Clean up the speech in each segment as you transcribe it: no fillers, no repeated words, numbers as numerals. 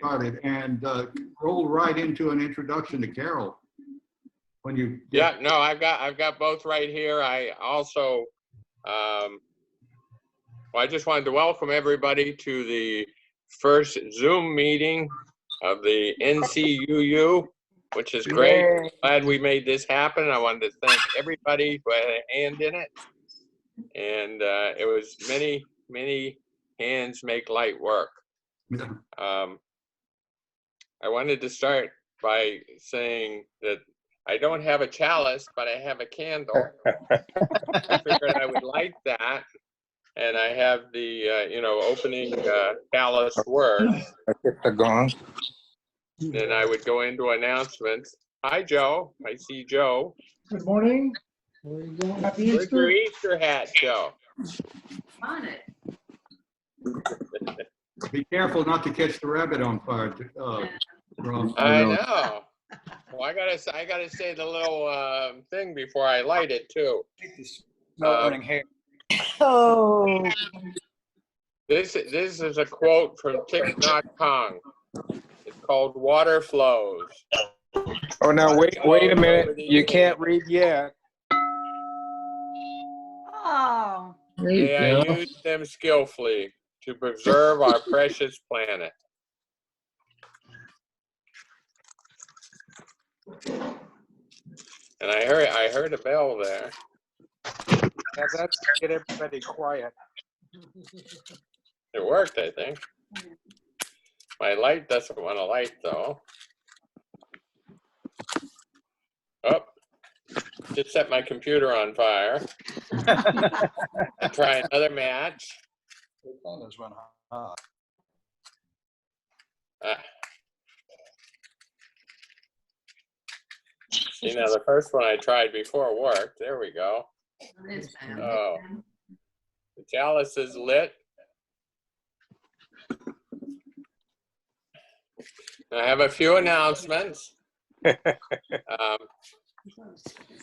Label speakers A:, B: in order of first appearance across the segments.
A: started and roll right into an introduction to Carol. When you
B: Yeah, no, I've got both right here. I also, well, I just wanted to welcome everybody to the first Zoom meeting of the NCUU, which is great.
C: Yay.
B: Glad we made this happen. I wanted to thank everybody who had a hand in it. And it was many hands make light work. I wanted to start by saying that I don't have a chalice, but I have a candle. I figured I would light that. And I have the, opening chalice word.
C: I hit the gong.
B: Then I would go into announcements. Hi, Joe. I see Joe.
D: Good morning. Happy
B: Where's your
D: Easter.
B: Easter hat, Joe?
E: On it.
A: be careful not to catch the rabbit on fire. Rob.
B: I know. Well, I gotta say the little thing before I light it too.
C: Smelling hair.
F: Oh,
B: This is a quote from Thich Nhat Hanh. It's called "Water Flows."
C: Oh, now wait a minute. You can't read yet.
F: oh.
B: May I use them skillfully to preserve our precious planet. And I heard a bell there.
C: Yeah, that's to get everybody quiet.
B: It worked, I think. My light doesn't want to light though. Oh, just set my computer on fire. Try another match. Ah. See, now the first one I tried before worked. There we go. Oh, the chalice is lit. I have a few announcements.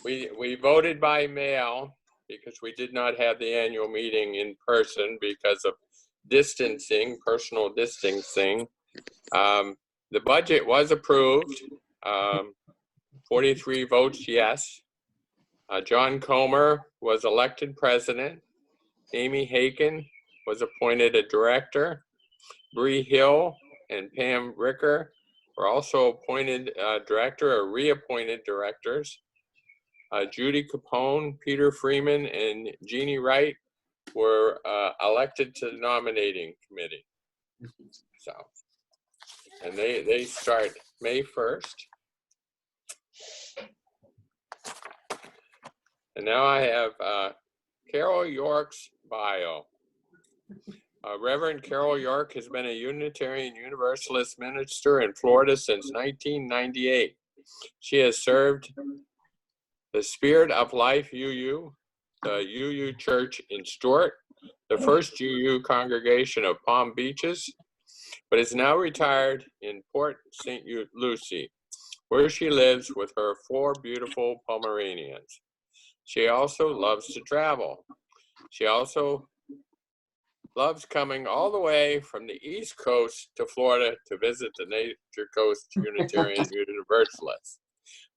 B: We voted by mail because we did not have the annual meeting in person because of distancing, personal distancing. The budget was approved. 43 votes yes. John Comer was elected president. Amy Haken was appointed a director. Bree Hill and Pam Ricker were also appointed director or reappointed directors. Judy Capone, Peter Freeman, and Jeannie Wright were elected to the nominating committee. So, and they start May 1st. And now I have Carol York's bio. Reverend Carol York has been a Unitarian Universalist minister in Florida since 1998. She has served the Spirit of Life UU, the UU Church in Stuart, the first UU congregation of Palm Beaches, but is now retired in Port St. Lucie, where she lives with her 4 beautiful Pomeranians. She also loves to travel. She also loves coming all the way from the East Coast to Florida to visit the Nature Coast Unitarian Universalists.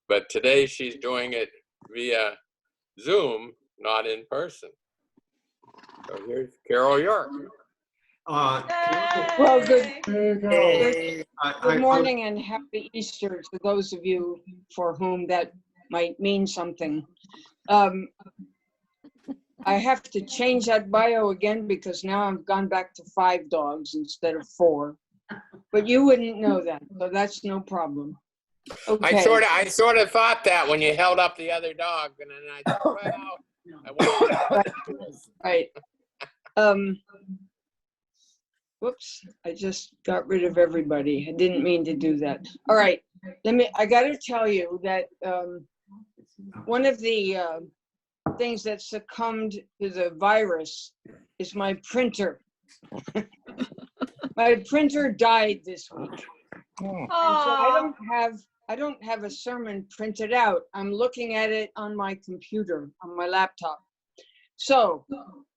B: But today she's doing it via Zoom, not in person. So here's Carol York.
F: Well, good
A: I-
F: morning and happy Easter to those of you for whom that might mean something. I have to change that bio again because now I've gone back to 5 dogs instead of 4. But you wouldn't know that, so that's no problem. Okay.
B: I sort of thought that when you held up the other dog, and then I thought, well, I wonder.
F: Right. Whoops, I just got rid of everybody. I didn't mean to do that. All right, I got to tell you that one of the things that succumbed to the virus is my printer. My printer died this week. And so I don't have a sermon printed out. I'm looking at it on my computer, on my laptop. So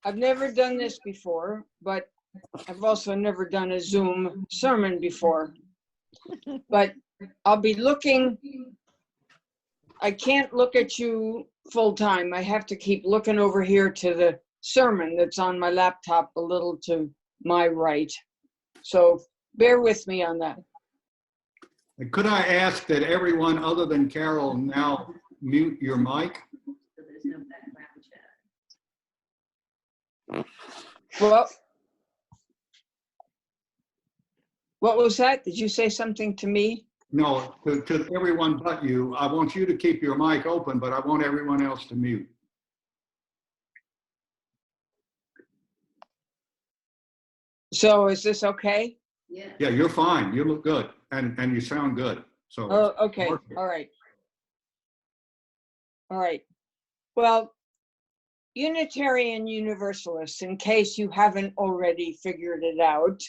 F: I've never done this before, but I've also never done a Zoom sermon before. But I'll be looking, I can't look at you full time. I have to keep looking over here to the sermon that's on my laptop a little to my right. So bear with me on that.
A: And could I ask that everyone other than Carol now mute your mic?
E: So there's no background chat.
F: Well, what was that? Did you say something to me?
A: No, to everyone but you. I want you to keep your mic open, but I want everyone else to mute.
F: So is this okay?
E: Yeah.
A: Yeah, you're fine. You look good and you sound good. So.
F: Oh, okay.
A: Perfect.
F: All right. All right. Well, Unitarian Universalists, in case you haven't already figured it out,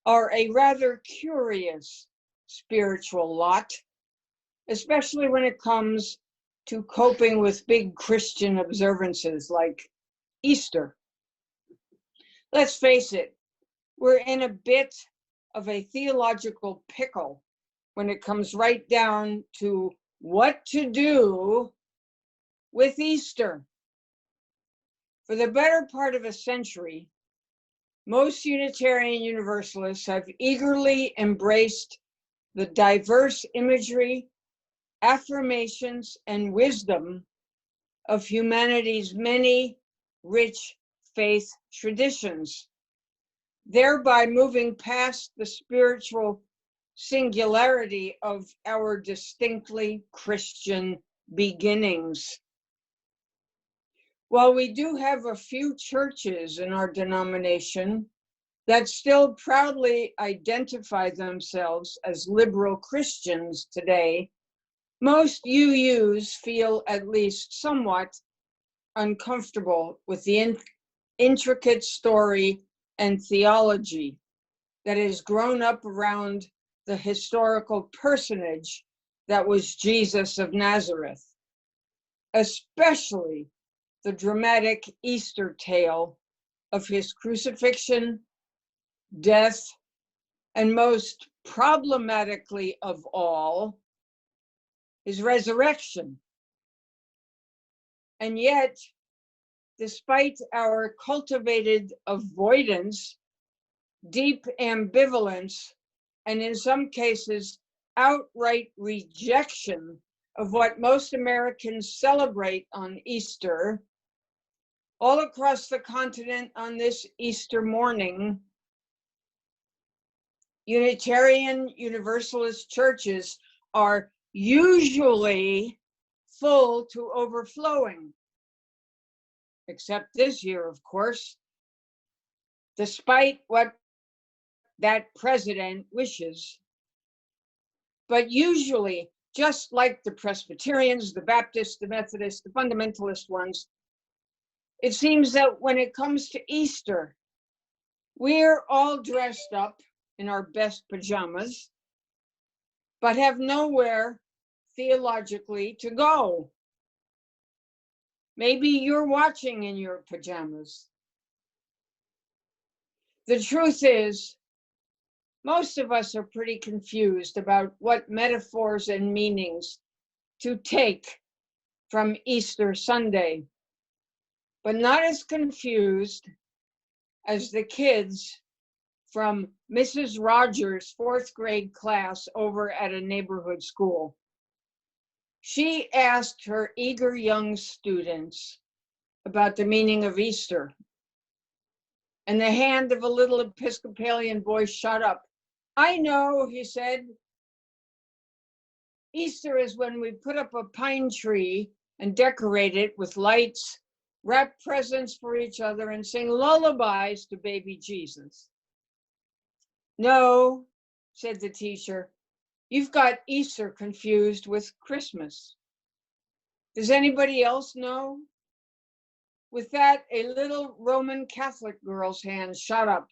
F: are a rather curious spiritual lot, especially when it comes to coping with big Christian observances like Easter. Let's face it, we're in a bit of a theological pickle when it comes right down to what to do with Easter. For the better part of a century, most Unitarian Universalists have eagerly embraced the diverse imagery, affirmations, and wisdom of humanity's many rich faith traditions, thereby moving past the spiritual singularity of our distinctly Christian beginnings. While we do have a few churches in our denomination that still proudly identify themselves as liberal Christians today, most UUs feel at least somewhat uncomfortable with the intricate story and theology that has grown up around the historical personage that was Jesus of Nazareth, especially the dramatic Easter tale of his crucifixion, death, and most problematically of all, his resurrection. And yet, despite our cultivated avoidance, deep ambivalence, and in some cases, outright rejection of what most Americans celebrate on Easter, all across the continent on this Easter morning, Unitarian Universalist churches are usually full to overflowing, except this year, of course, despite what that president wishes. But usually, just like the Presbyterians, the Baptists, the Methodists, the fundamentalist ones, it seems that when it comes to Easter, we're all dressed up in our best pajamas, but have nowhere theologically to go. Maybe you're watching in your pajamas. The truth is, most of us are pretty confused about what metaphors and meanings to take from Easter Sunday, but not as confused as the kids from Mrs. Rogers' 4th grade class over at a neighborhood school. She asked her eager young students about the meaning of Easter, and the hand of a little Episcopalian boy shot up. "I know," he said. "Easter is when we put up a pine tree and decorate it with lights, wrap presents for each other, and sing lullabies to baby Jesus." "No," said the teacher, "you've got Easter confused with Christmas." Does anybody else know? With that, a little Roman Catholic girl's hand shot up.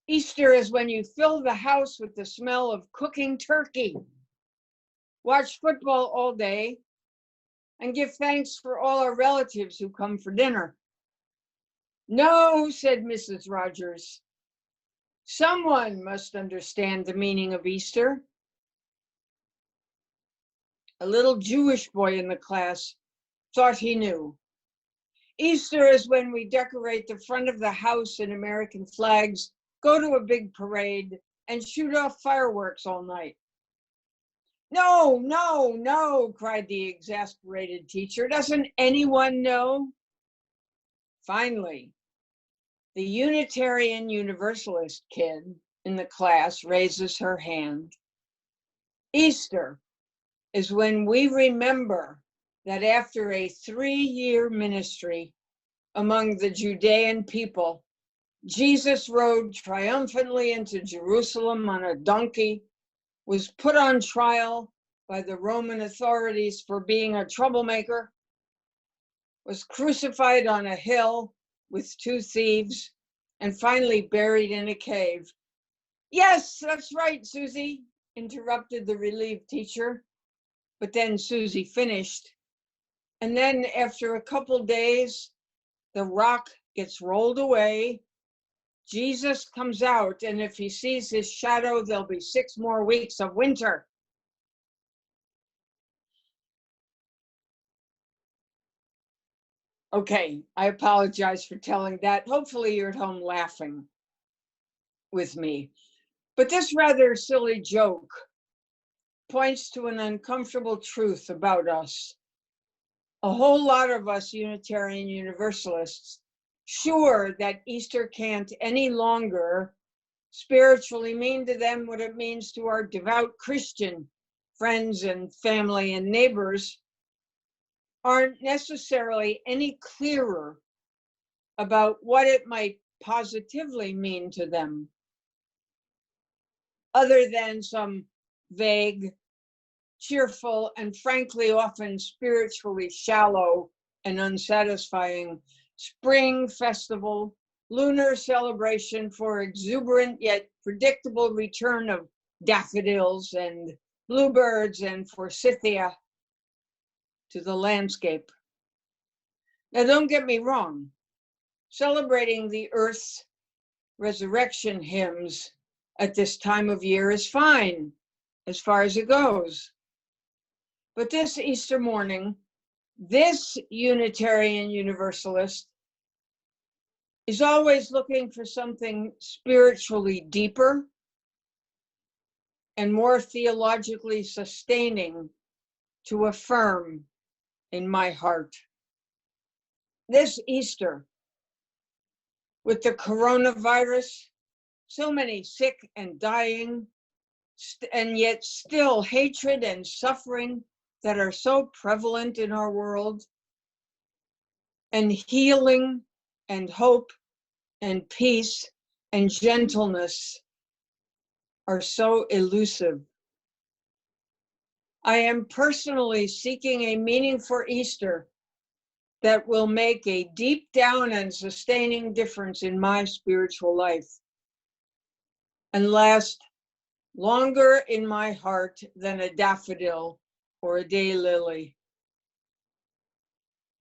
F: "Easter is when you fill the house with the smell of cooking turkey, watch football all day, and give thanks for all our relatives who come for dinner." "No," said Mrs. Rogers. Someone must understand the meaning of Easter. A little Jewish boy in the class thought he knew. Easter is when we decorate the front of the house in American flags, go to a big parade, and shoot off fireworks all night. No, no, no, cried the exasperated teacher. Doesn't anyone know? Finally, the Unitarian Universalist kid in the class raises her hand. Easter is when we remember that after a 3-year ministry among the Judean people, Jesus rode triumphantly into Jerusalem on a donkey, was put on trial by the Roman authorities for being a troublemaker, was crucified on a hill with 2 thieves, and finally buried in a cave. Yes, that's right, Susie, interrupted the relieved teacher. But then Susie finished. And then after a couple days, the rock gets rolled away. Jesus comes out, and if he sees his shadow, there'll be 6 more weeks of winter. Okay, I apologize for telling that. Hopefully you're at home laughing with me. But this rather silly joke points to an uncomfortable truth about us. A whole lot of us Unitarian Universalists, sure that Easter can't any longer spiritually mean to them what it means to our devout Christian friends and family and neighbors, aren't necessarily any clearer about what it might positively mean to them, other than some vague, cheerful, and frankly often spiritually shallow and unsatisfying spring festival, lunar celebration for exuberant yet predictable return of daffodils and bluebirds and forsythia to the landscape. Now, don't get me wrong. Celebrating the Earth's resurrection hymns at this time of year is fine, as far as it goes. But this Easter morning, this Unitarian Universalist is always looking for something spiritually deeper and more theologically sustaining to affirm in my heart. This Easter, with the coronavirus, so many sick and dying, and yet still hatred and suffering that are so prevalent in our world, and healing and hope and peace and gentleness are so elusive. I am personally seeking a meaning for Easter that will make a deep down and sustaining difference in my spiritual life and last longer in my heart than a daffodil or a daylily.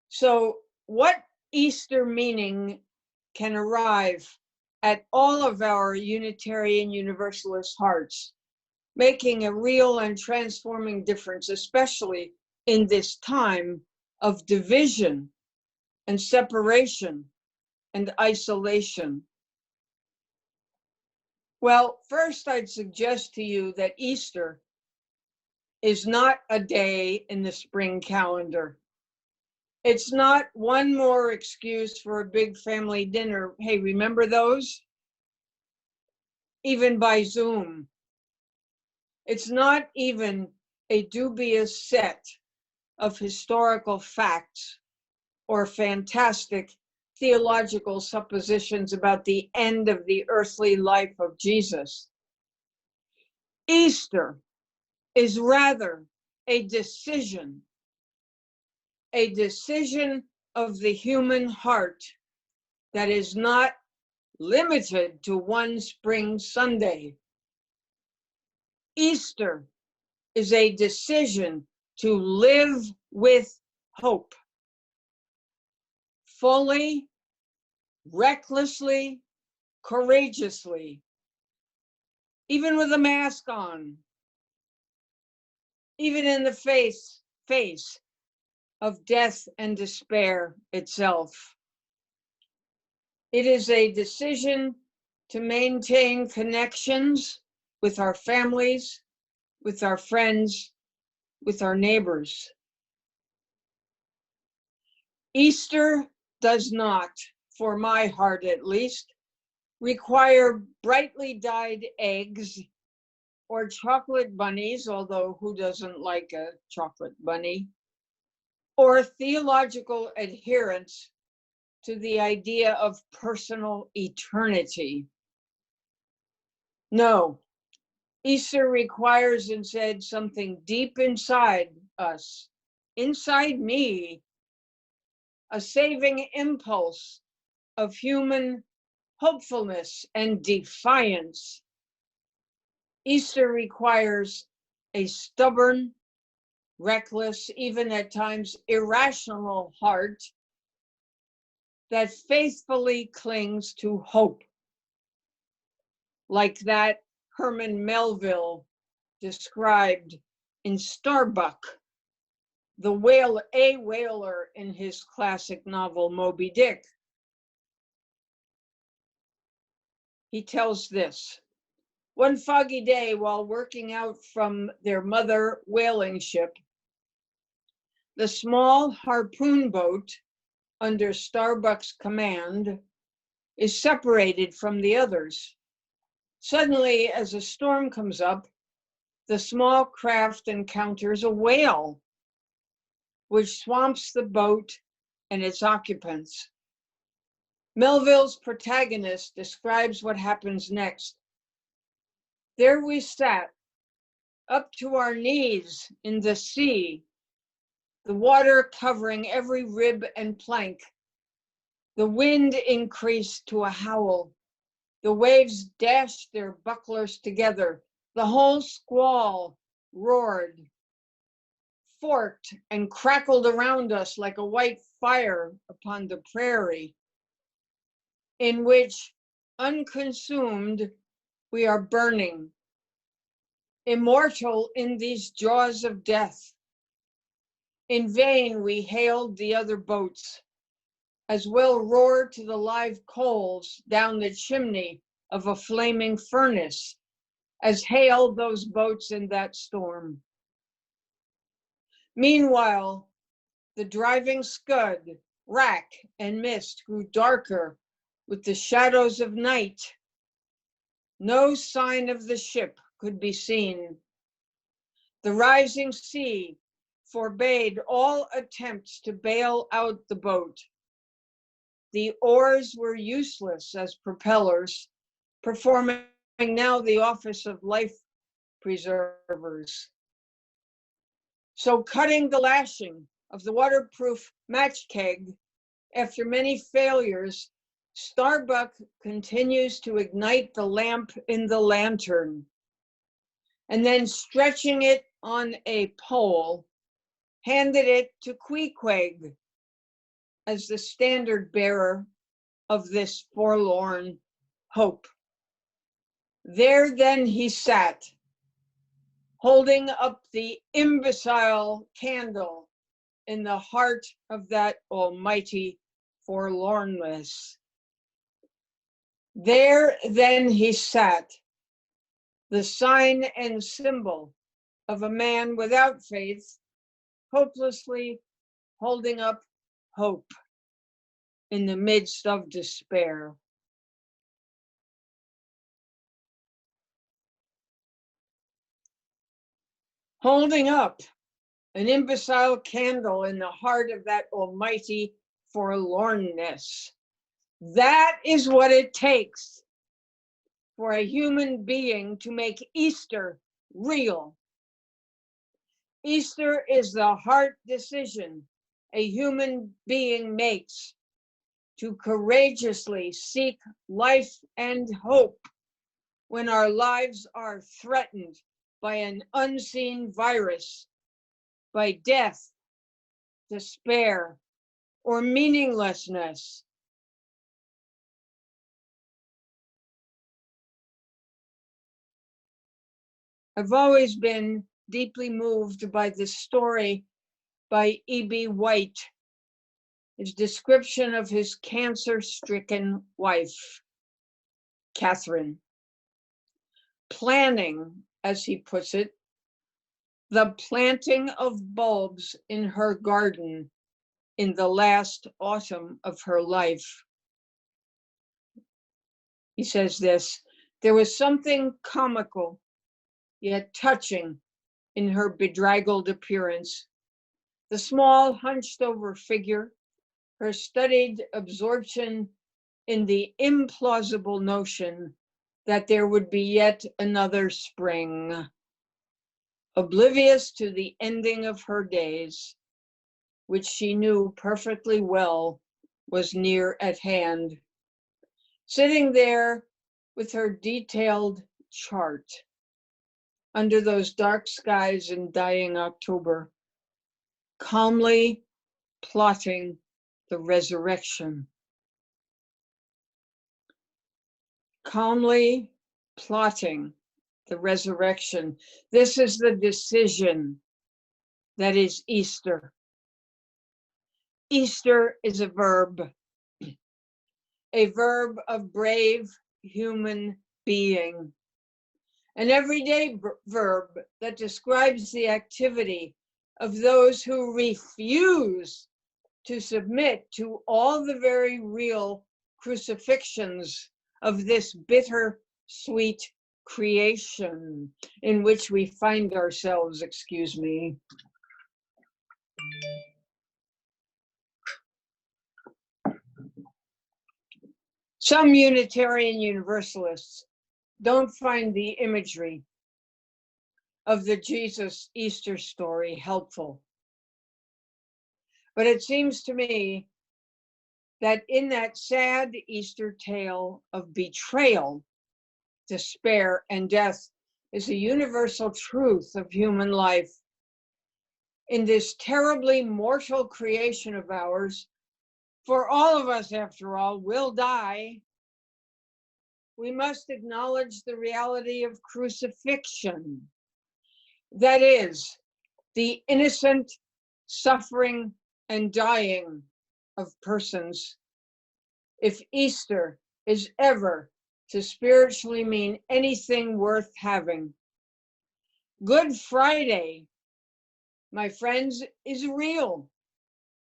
F: So, what Easter meaning can arrive at all of our Unitarian Universalist hearts, making a real and transforming difference, especially in this time of division and separation and isolation? Well, first I'd suggest to you that Easter is not a day in the spring calendar. It's not one more excuse for a big family dinner. Hey, remember those? Even by Zoom. It's not even a dubious set of historical facts or fantastic theological suppositions about the end of the earthly life of Jesus. Easter is rather a decision of the human heart that is not limited to one spring Sunday. Easter is a decision to live with hope, fully, recklessly, courageously, even with a mask on, even in the face of death and despair itself. It is a decision to maintain connections with our families, with our friends, with our neighbors. Easter does not, for my heart at least, require brightly dyed eggs or chocolate bunnies, although who doesn't like a chocolate bunny, or theological adherence to the idea of personal eternity. No, Easter requires instead something deep inside us, inside me, a saving impulse of human hopefulness and defiance. Easter requires a stubborn, reckless, even at times irrational heart that faithfully clings to hope, like that Herman Melville described in Starbuck, a whaler in his classic novel Moby Dick. He tells this: one foggy day while working out from their mother whaling ship, the small harpoon boat under Starbuck's command is separated from the others. Suddenly, as a storm comes up, the small craft encounters a whale, which swamps the boat and its occupants. Melville's protagonist describes what happens next. There we sat, up to our knees in the sea, the water covering every rib and plank. The wind increased to a howl. The waves dashed their bucklers together. The whole squall roared, forked, and crackled around us like a white fire upon the prairie, in which, unconsumed, we are burning, immortal in these jaws of death. In vain we hailed the other boats, as well roar to the live coals down the chimney of a flaming furnace, as hailed those boats in that storm. Meanwhile, the driving scud, rack, and mist grew darker with the shadows of night. No sign of the ship could be seen. The rising sea forbade all attempts to bail out the boat. The oars were useless as propellers, performing now the office of life preservers. So cutting the lashing of the waterproof match keg, after many failures, Starbuck continues to ignite the lamp in the lantern, and then stretching it on a pole, handed it to Queequeg as the standard bearer of this forlorn hope. There then he sat, holding up the imbecile candle in the heart of that almighty forlornness. There then he sat, the sign and symbol of a man without faith, hopelessly holding up hope in the midst of despair. Holding up an imbecile candle in the heart of that almighty forlornness. That is what it takes for a human being to make Easter real. Easter is the heart decision a human being makes to courageously seek life and hope when our lives are threatened by an unseen virus, by death, despair, or meaninglessness. I've always been deeply moved by the story by E.B. White, his description of his cancer-stricken wife, Catherine, planning, as he puts it, the planting of bulbs in her garden in the last autumn of her life. He says this, there was something comical, yet touching in her bedraggled appearance. The small, hunched over figure, her studied absorption in the implausible notion that there would be yet another spring, oblivious to the ending of her days, which she knew perfectly well was near at hand. Sitting there with her detailed chart under those dark skies in dying October, calmly plotting the resurrection. Calmly plotting the resurrection. This is the decision that is Easter. Easter is a verb of brave human being, an everyday verb that describes the activity of those who refuse to submit to all the very real crucifixions of this bitter, sweet creation in which we find ourselves, excuse me. Some Unitarian Universalists don't find the imagery of the Jesus Easter story helpful. But it seems to me that in that sad Easter tale of betrayal, despair, and death is a universal truth of human life. In this terribly mortal creation of ours, for all of us, after all, will die, we must acknowledge the reality of crucifixion. That is, the innocent suffering and dying of persons. If Easter is ever to spiritually mean anything worth having, Good Friday, my friends, is real,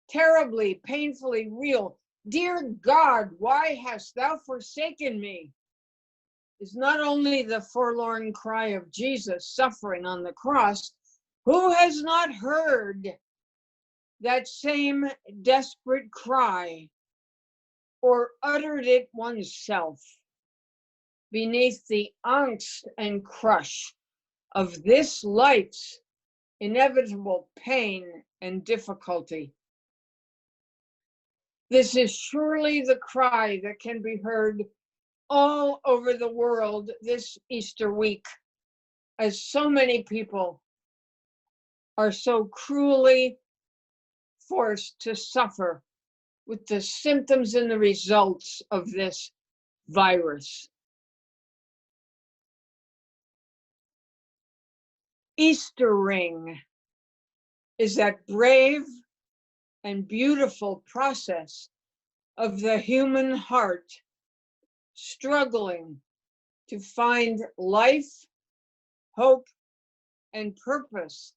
F: terribly, painfully real. Dear God, why hast thou forsaken me? Is not only the forlorn cry of Jesus suffering on the cross. Who has not heard that same desperate cry or uttered it oneself beneath the angst and crush of this life's inevitable pain and difficulty? This is surely the cry that can be heard all over the world this Easter week, as so many people are so cruelly forced to suffer with the symptoms and the results of this virus. Eastering is that brave and beautiful process of the human heart struggling to find life, hope, and purpose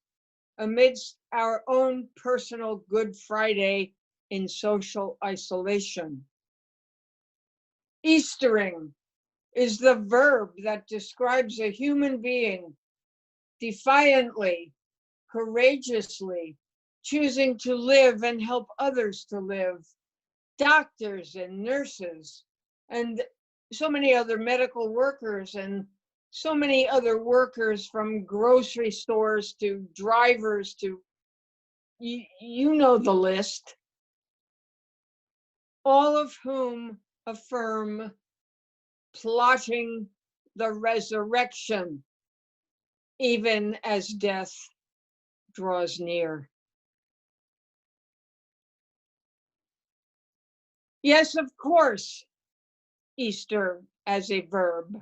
F: amidst our own personal Good Friday in social isolation. Eastering is the verb that describes a human being defiantly, courageously choosing to live and help others to live. Doctors and nurses and so many other medical workers and so many other workers, from grocery stores to drivers to, you know the list, all of whom affirm plotting the resurrection, even as death draws near. Yes, of course, Easter as a verb.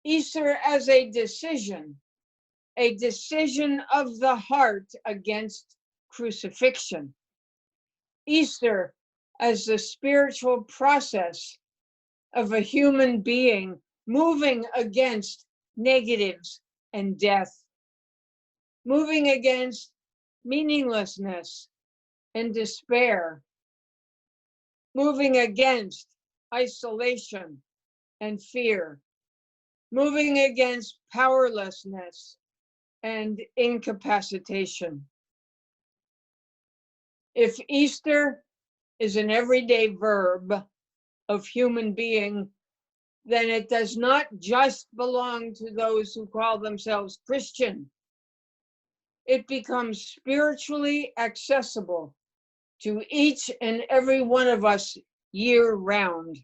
F: Easter as a decision a decision of the heart against crucifixion. Easter as the spiritual process of a human being moving against negatives and death, moving against meaninglessness and despair, moving against isolation and fear, moving against powerlessness and incapacitation. If Easter is an everyday verb of human being, then it does not just belong to those who call themselves Christian. It becomes spiritually accessible to each and every one of us year round.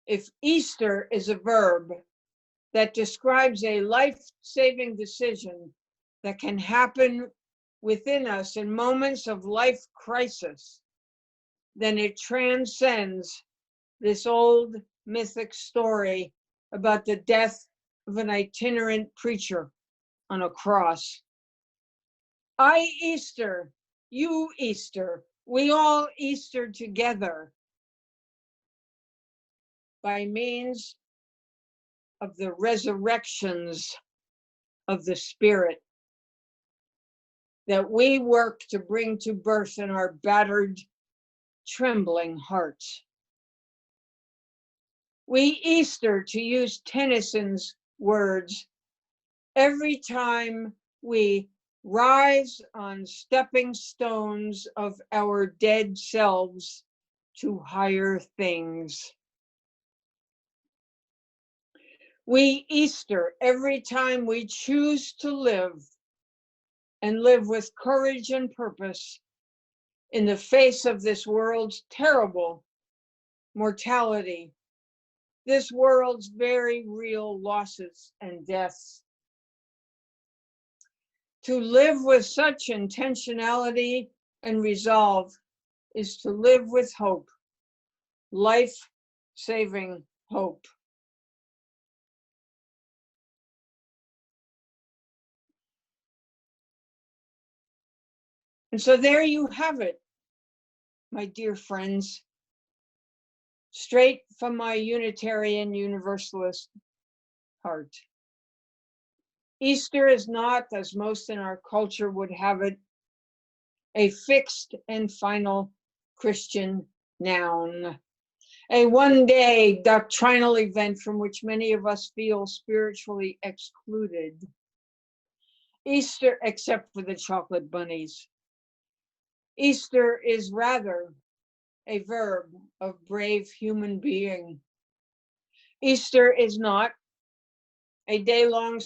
F: If Easter is a verb that describes a life-saving decision that can happen within us in moments of life crisis, then it transcends this old mythic story about the death of an itinerant preacher on a cross. I Easter, you Easter, we all Easter together by means of the resurrections of the Spirit that we work to bring to birth in our battered, trembling hearts. We Easter, to use Tennyson's words, every time we rise on stepping stones of our dead selves to higher things. We Easter every time we choose to live and live with courage and purpose in the face of this world's terrible mortality, this world's very real losses and deaths. To live with such intentionality and resolve is to live with hope, life-saving hope. And so there you have it, my dear friends, straight from my Unitarian Universalist heart. Easter is not, as most in our culture would have it, a fixed and final Christian noun, a one-day doctrinal event from which many of us feel spiritually excluded. Easter, except for the chocolate bunnies. Easter is rather a verb of brave human being. Easter is not a day-long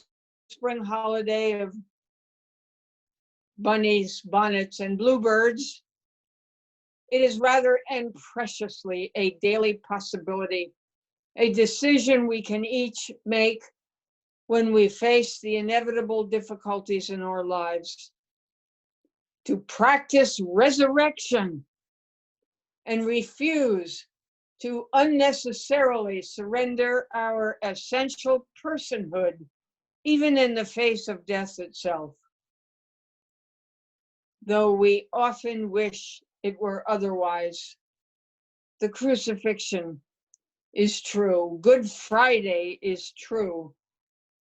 F: spring holiday of bunnies, bonnets, and bluebirds. It is rather and preciously a daily possibility, a decision we can each make when we face the inevitable difficulties in our lives, to practice resurrection and refuse to unnecessarily surrender our essential personhood, even in the face of death itself. Though we often wish it were otherwise, the crucifixion is true. Good Friday is true.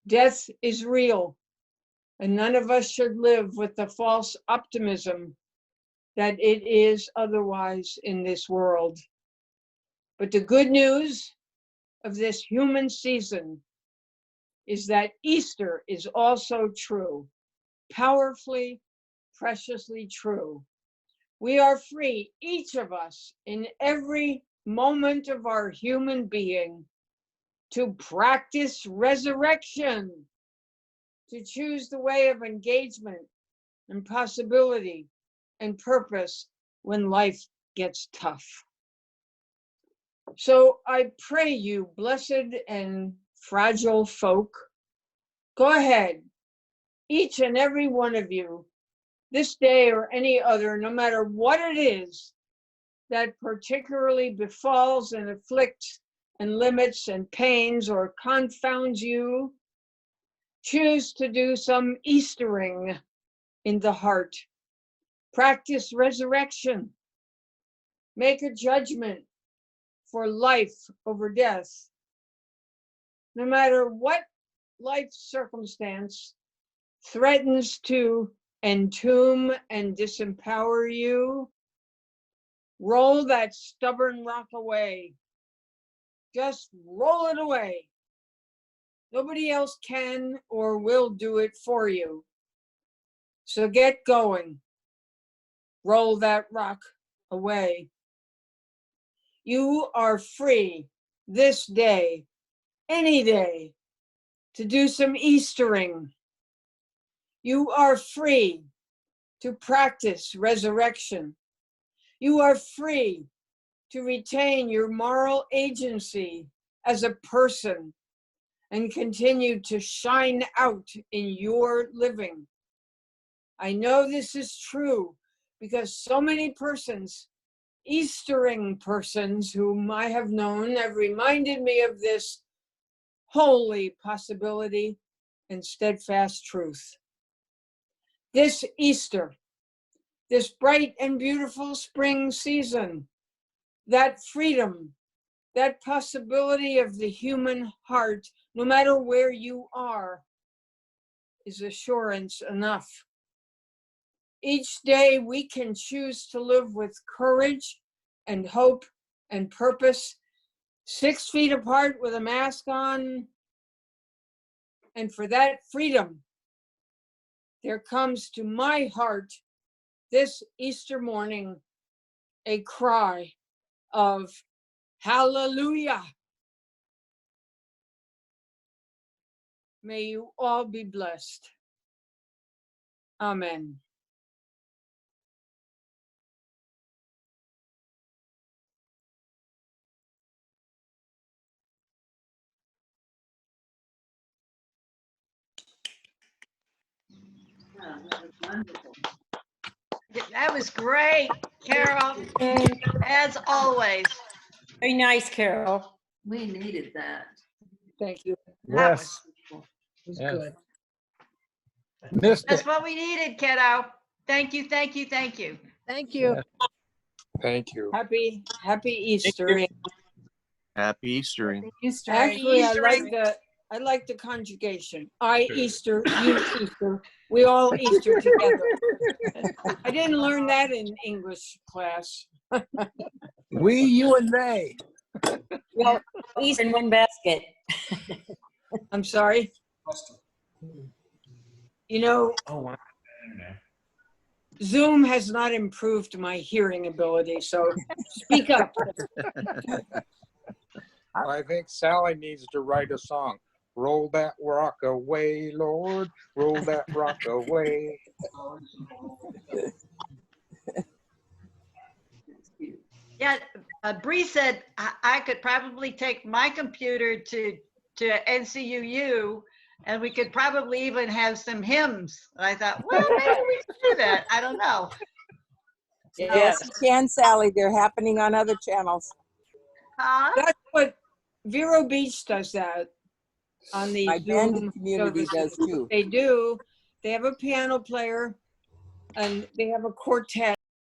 F: Death is real, and none of us should live with the false optimism that it is otherwise in this world. But the good news of this human season is that Easter is also true, powerfully, preciously true. We are free, each of us, in every moment of our human being, to practice resurrection, to choose the way of engagement and possibility and purpose when life gets tough. So I pray you, blessed and fragile folk, go ahead, each and every one of you, this day or any other, no matter what it is that particularly befalls and afflicts and limits and pains or confounds you, Choose to do some Eastering in the heart. Practice resurrection. Make a judgment for life over death. No matter what life circumstance threatens to entomb and disempower you, roll that stubborn rock away. Just roll it away. Nobody else can or will do it for you. So get going. Roll that rock away. You are free this day, any day, to do some Eastering. You are free to practice resurrection. You are free to retain your moral agency as a person and continue to shine out in your living. I know this is true because so many persons, Eastering persons whom I have known, have reminded me of this holy possibility and steadfast truth. This Easter, this bright and beautiful spring season, that freedom, that possibility of the human heart, no matter where you are, is assurance enough. Each day we can choose to live with courage and hope and purpose, 6 feet apart with a mask on. And for that freedom, there comes to my heart this Easter morning a cry of hallelujah. May you all be blessed. Amen.
E: Oh, that was wonderful.
G: That was great, Carol, as always.
H: Very nice, Carol.
E: We needed that.
F: Thank you.
G: That
C: Yes,
D: It was
C: Yes.
D: good.
C: missed
G: That's
C: it.
G: what we needed, kiddo. Thank you, thank you, thank you.
D: Thank you.
B: Thank you.
F: Happy Easter.
I: Happy Eastering.
F: Actually,
G: Eastering.
F: I like the conjugation. I Easter, you Easter, we all Easter together. I didn't learn that in English class.
C: We, you, and they.
H: Well, Easter in one basket.
F: I'm sorry. You know,
C: Oh, wow.
F: Zoom has not improved my hearing ability, so speak up.
C: I think Sally needs to write a song. Roll that rock away, Lord. Roll that rock away.
G: Yeah, Bree said I could probably take my computer to NCUU and we could probably even have some hymns. And I thought, well, maybe we could do that. I don't know.
J: Yes, you can, Sally. They're happening on other channels.
G: Huh?
F: That's what Vero Beach does that on the
J: My band
F: Zoom
J: community
F: services.
J: does too.
F: They do. They have a piano player and they have a quartet